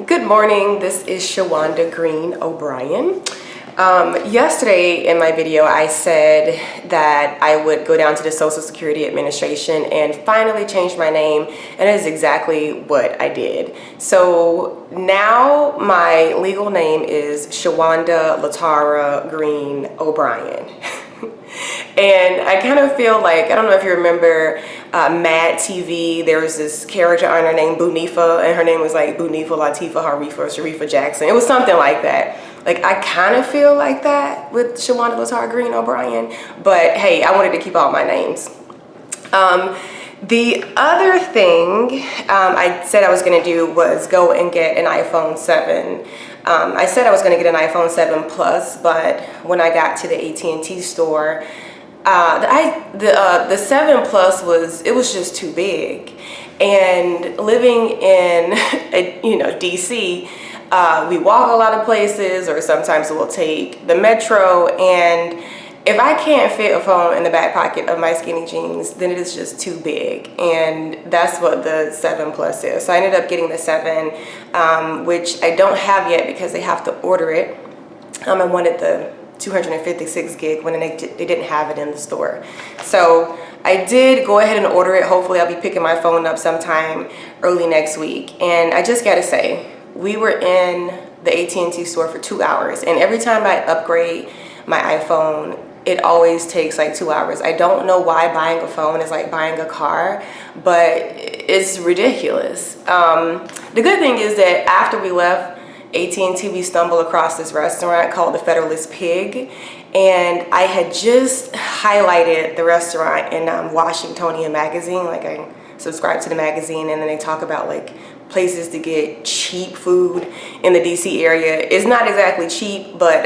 Good morning, this is Shawanda Greene O'Brien. Yesterday in my video I said that I would go down to the Social Security Administration and finally change my name, and that is exactly what I did. So now my legal name is Shawanda Latarra Greene O'Brien. And I kind of feel like, I don't know if you remember Mad TV, there was this character on her named Bunifa, and her name was like Bunifa Latifa Harifa or Sharifa Jackson. It was something like that. Like, I kind of feel like that with Shawanda Latarra Greene O'Brien, but hey, I wanted to keep all my names. The other thing I said I was going to do was go and get an iPhone 7. I said I was going to get an iPhone 7 Plus, but when I got to the AT&T store, the 7 Plus was just too big. And living in DC, we walk a lot of places, or sometimes we'll take the metro, and if I can't fit a phone in the back pocket of my skinny jeans, then it is just too big, and that's what the 7 Plus is. So I ended up getting the 7, which I don't have yet because they have to order it. I wanted the 256 gig when they didn't have it in the store. So I did go ahead and order it. Hopefully I'll be picking my phone up sometime early next week. And I just gotta say, we were in the AT&T store for 2 hours, and every time I upgrade my iPhone, it always takes like 2 hours. I don't know why buying a phone is like buying a car, but it's ridiculous. The good thing is that after we left AT&T, we stumbled across this restaurant called the Federalist Pig, and I had just highlighted the restaurant in Washingtonian magazine. Like, I subscribe to the magazine, and then they talk about like places to get cheap food in the DC area. It's not exactly cheap, but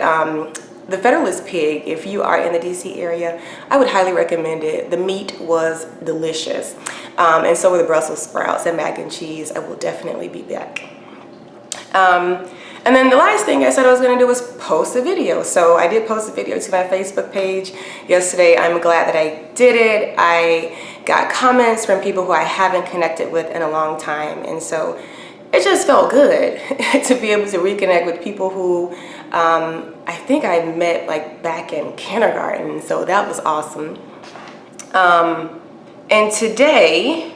the Federalist Pig, if you are in the DC area, I would highly recommend it. The meat was delicious, and so were the Brussels sprouts and mac and cheese. I will definitely be back. And then the last thing I said I was going to do was post a video. So I did post a video to my Facebook page yesterday. I'm glad that I did it. I got comments from people who I haven't connected with in a long time, and so it just felt good to be able to reconnect with people who I think I met like back in kindergarten. So that was awesome. And today,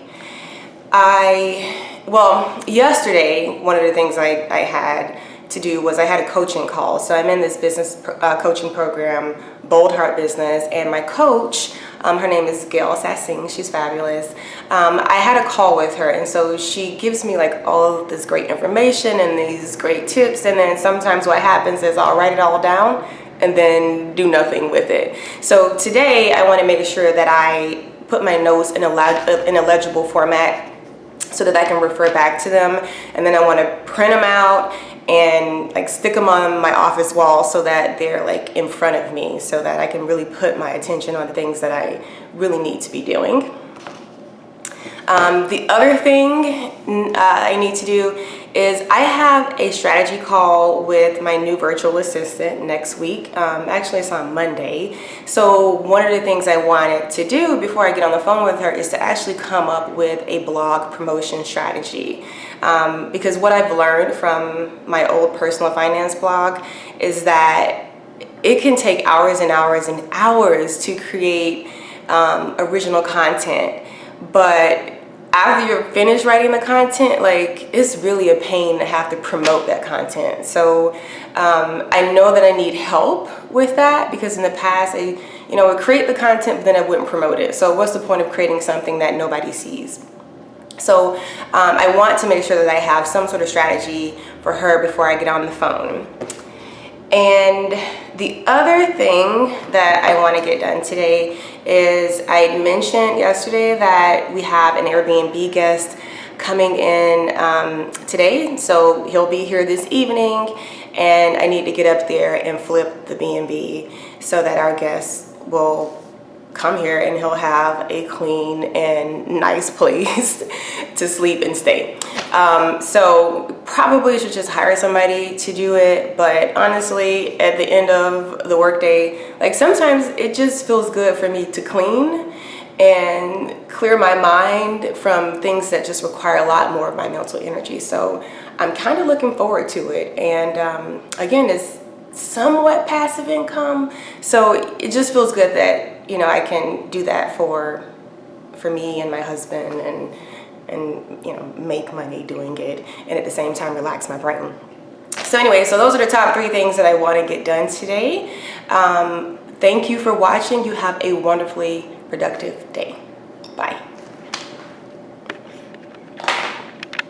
yesterday, one of the things I had to do was I had a coaching call. So I'm in this business coaching program, Boldheart Business, and my coach, her name is Gail Sassing. She's fabulous. I had a call with her, and so she gives me like all of this great information and these great tips, and then sometimes what happens is I'll write it all down and then do nothing with it. So today I want to make sure that I put my notes in a legible format so that I can refer back to them, and then I want to print them out and like stick them on my office wall so that they're like in front of me, so that I can really put my attention on the things that I really need to be doing. The other thing I need to do is I have a strategy call with my new virtual assistant next week. Actually, it's on Monday. So one of the things I wanted to do before I get on the phone with her is to actually come up with a blog promotion strategy. Because what I've learned from my old personal finance blog is that it can take hours and hours and hours to create original content, but after you're finished writing the content, like, it's really a pain to have to promote that content. So I know that I need help with that, because in the past I would create the content but then I wouldn't promote it. So what's the point of creating something that nobody sees? So I want to make sure that I have some sort of strategy for her before I get on the phone. And the other thing that I want to get done today is I mentioned yesterday that we have an Airbnb guest coming in today. So he'll be here this evening, and I need to get up there and flip the B&B so that our guest will come here and he'll have a clean and nice place to sleep and stay. So probably should just hire somebody to do it, but honestly, at the end of the workday, like, sometimes it just feels good for me to clean and clear my mind from things that just require a lot more of my mental energy. So I'm kind of looking forward to it. And again, it's somewhat passive income, so it just feels good that, you know, I can do that for me and my husband, and you know, make money doing it, and at the same time relax my brain. So anyway, so those are the top 3 things that I want to get done today. Thank you for watching. You have a wonderfully productive day. Bye.